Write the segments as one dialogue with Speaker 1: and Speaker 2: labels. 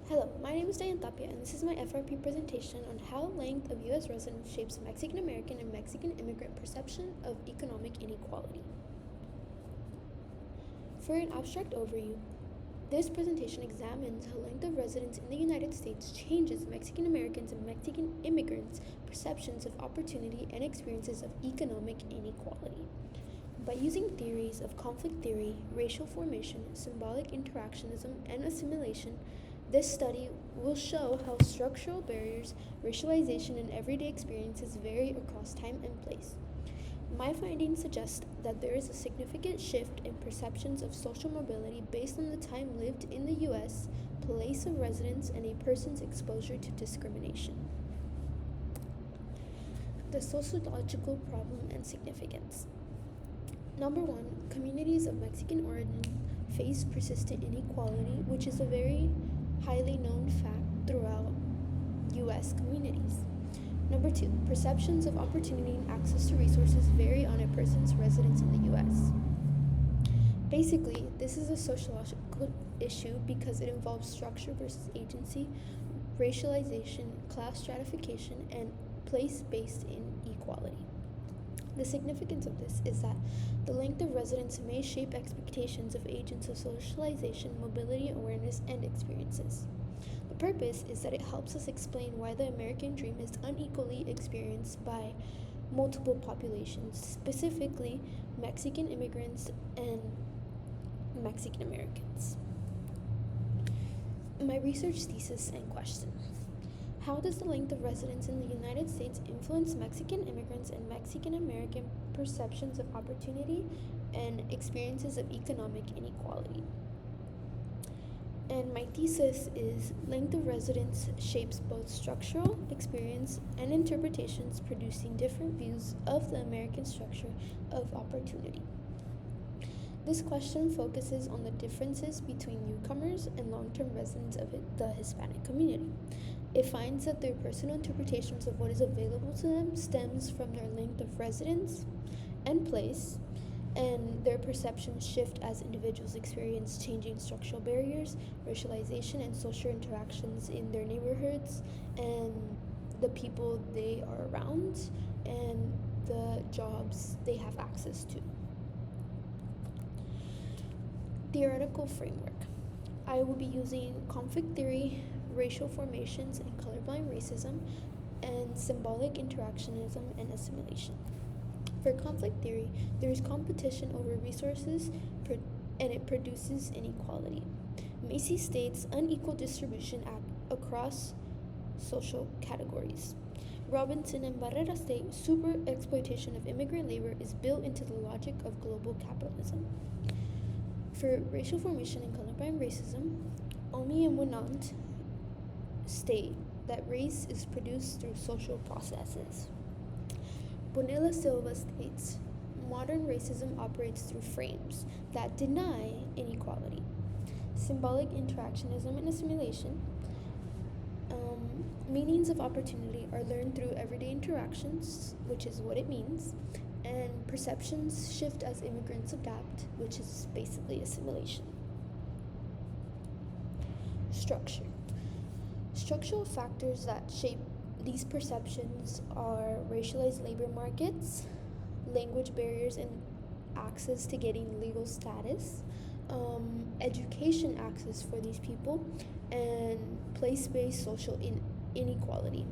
Speaker 1: Hello, my name is Dyanne Tapia, and this is my FRP presentation on how length of U.S. residence shapes Mexican American and Mexican immigrant perception of economic inequality. For an abstract overview, this presentation examines how length of residence in the United States changes Mexican Americans and Mexican immigrants' perceptions of opportunity and experiences of economic inequality. By using theories of conflict theory, racial formation, symbolic interactionism, and assimilation, this study will show how structural barriers, racialization, and everyday experiences vary across time and place. My findings suggest that there is a significant shift in perceptions of social mobility based on the time lived in the U.S., place of residence, and a person's exposure to discrimination. The sociological problem and significance. Number one, communities of Mexican origin face persistent inequality, which is a very highly known fact throughout U.S. communities. Number two, perceptions of opportunity and access to resources vary on a person's residence in the U.S. Basically, this is a sociological issue because it involves structure versus agency, racialization, class stratification, and place-based inequality. The significance of this is that the length of residence may shape expectations of agents of socialization, mobility, awareness, and experiences. The purpose is that it helps us explain why the American dream is unequally experienced by multiple populations, specifically Mexican immigrants and Mexican Americans. My research thesis and question. How does the length of residence in the United States influence Mexican immigrants and Mexican American perceptions of opportunity and experiences of economic inequality? And my thesis is length of residence shapes both structural experience and interpretations, producing different views of the American structure of opportunity. This question focuses on the differences between newcomers and long-term residents of the Hispanic community. It finds that their personal interpretations of what is available to them stems from their length of residence and place, and their perceptions shift as individuals experience changing structural barriers, racialization, and social interactions in their neighborhoods and the people they are around and the jobs they have access to. Theoretical framework. I will be using conflict theory, racial formations, and colorblind racism, and symbolic interactionism and assimilation. For conflict theory, there is competition over resources and it produces inequality. Macy states unequal distribution across social categories. Robinson and Barrera state super exploitation of immigrant labor is built into the logic of global capitalism. For racial formation and colorblind racism, Omi and Winant state that race is produced through social processes. Bonilla Silva states modern racism operates through frames that deny inequality. Symbolic interactionism and assimilation. Meanings of opportunity are learned through everyday interactions, which is what it means, and perceptions shift as immigrants adapt, which is basically assimilation. Structure. Structural factors that shape these perceptions are racialized labor markets, language barriers and access to getting legal status, education access for these people, and place-based social inequality.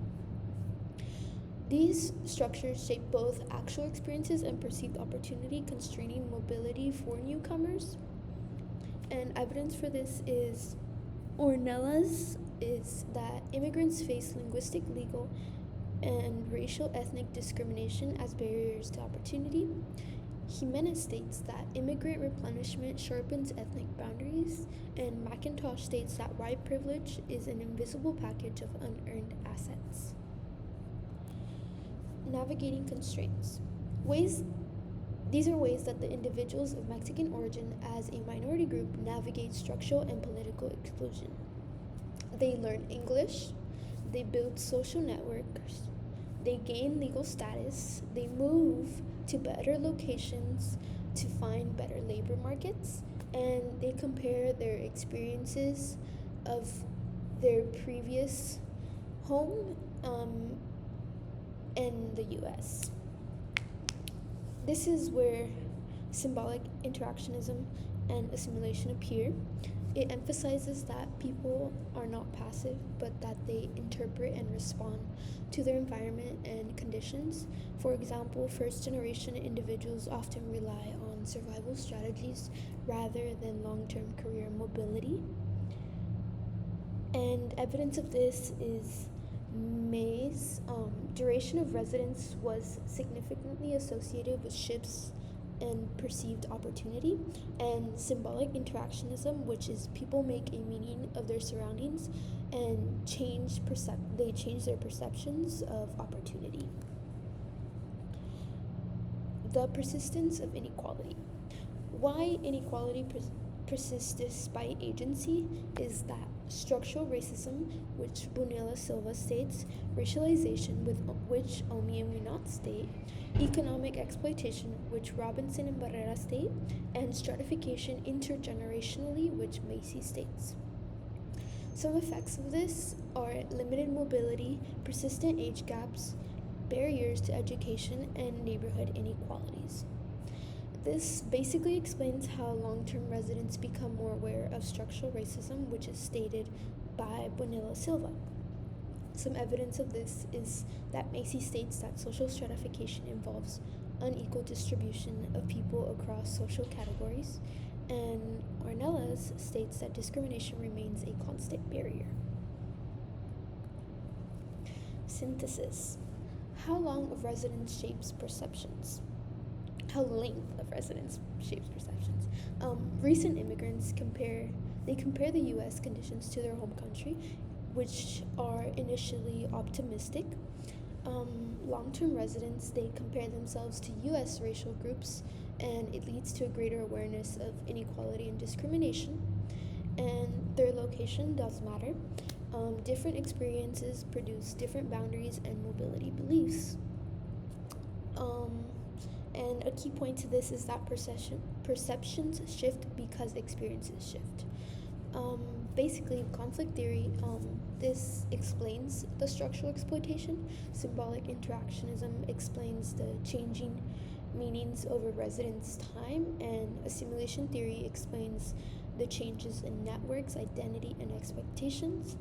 Speaker 1: These structures shape both actual experiences and perceived opportunity, constraining mobility for newcomers. And evidence for this is Ornella's is that immigrants face linguistic, legal, and racial ethnic discrimination as barriers to opportunity. Jimenez states that immigrant replenishment sharpens ethnic boundaries, and McIntosh states that white privilege is an invisible package of unearned assets. Navigating constraints. These are ways that the individuals of Mexican origin as a minority group navigate structural and political exclusion. They learn English, they build social networks, they gain legal status, they move to better locations to find better labor markets, and they compare their experiences of their previous home in the US. This is where symbolic interactionism and assimilation appear. It emphasizes that people are not passive, but that they interpret and respond to their environment and conditions. For example, first-generation individuals often rely on survival strategies rather than long-term career mobility. And evidence of this is May's duration of residence was significantly associated with shifts and perceived opportunity, and symbolic interactionism, which is people make a meaning of their surroundings and they change their perceptions of opportunity. The persistence of inequality. Why inequality persists despite agency is that structural racism, which Brunella Silva states, racialization, with which Omi and Winot state, economic exploitation, which Robinson and Barrera state, and stratification intergenerationally, which Macy states. Some effects of this are limited mobility, persistent age gaps, barriers to education, and neighborhood inequalities. This basically explains how long-term residents become more aware of structural racism, which is stated by Bonilla Silva. Some evidence of this is that Macy states that social stratification involves unequal distribution of people across social categories, and Ornelas states that discrimination remains a constant barrier. Synthesis. How long of residence shapes perceptions? How length of residence shapes perceptions. Recent immigrants compare the U.S. conditions to their home country, which are initially optimistic. Long-term residents, they compare themselves to U.S. racial groups, and it leads to a greater awareness of inequality and discrimination. And their location does matter. Different experiences produce different boundaries and mobility beliefs. And a key point to this is that perceptions shift because experiences shift. Basically, conflict theory, this explains the structural exploitation. Symbolic interactionism explains the changing meanings over residence time, and assimilation theory explains the changes in networks, identity, and expectations.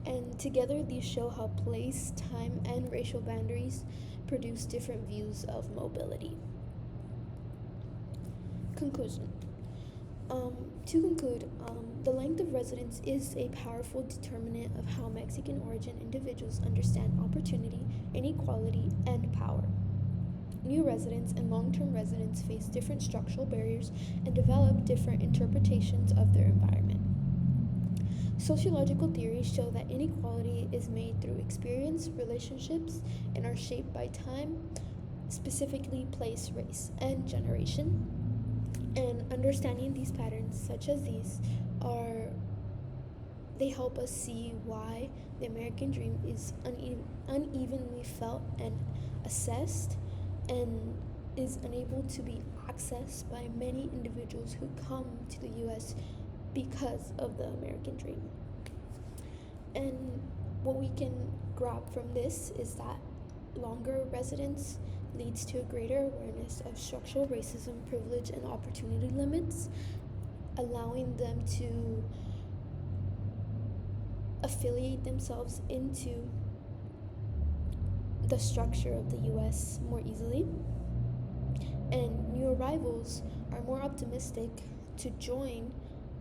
Speaker 1: And together, these show how place, time, and racial boundaries produce different views of mobility. Conclusion. To conclude, the length of residence is a powerful determinant of how Mexican origin individuals understand opportunity, inequality, and power. New residents and long-term residents face different structural barriers and develop different interpretations of their environment. Sociological theories show that inequality is made through experience, relationships, and are shaped by time, specifically place, race, and generation. And understanding these patterns, such as these, they help us see why the American dream is unevenly felt and assessed, and is unable to be accessed by many individuals who come to the U.S. because of the American dream. And what we can grab from this is that longer residence leads to a greater awareness of structural racism, privilege, and opportunity limits, allowing them to affiliate themselves into the structure of the U.S. more easily. And new arrivals are more optimistic to join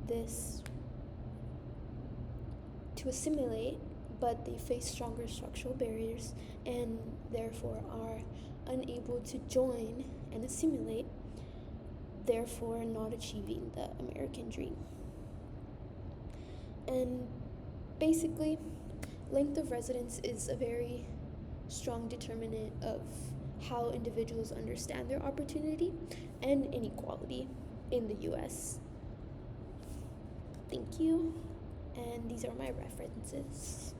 Speaker 1: this, to assimilate, but they face stronger structural barriers and therefore are unable to join and assimilate, therefore not achieving the American dream. And basically, length of residence is a very strong determinant of how individuals understand their opportunity and inequality in the U.S. Thank you, and these are my references.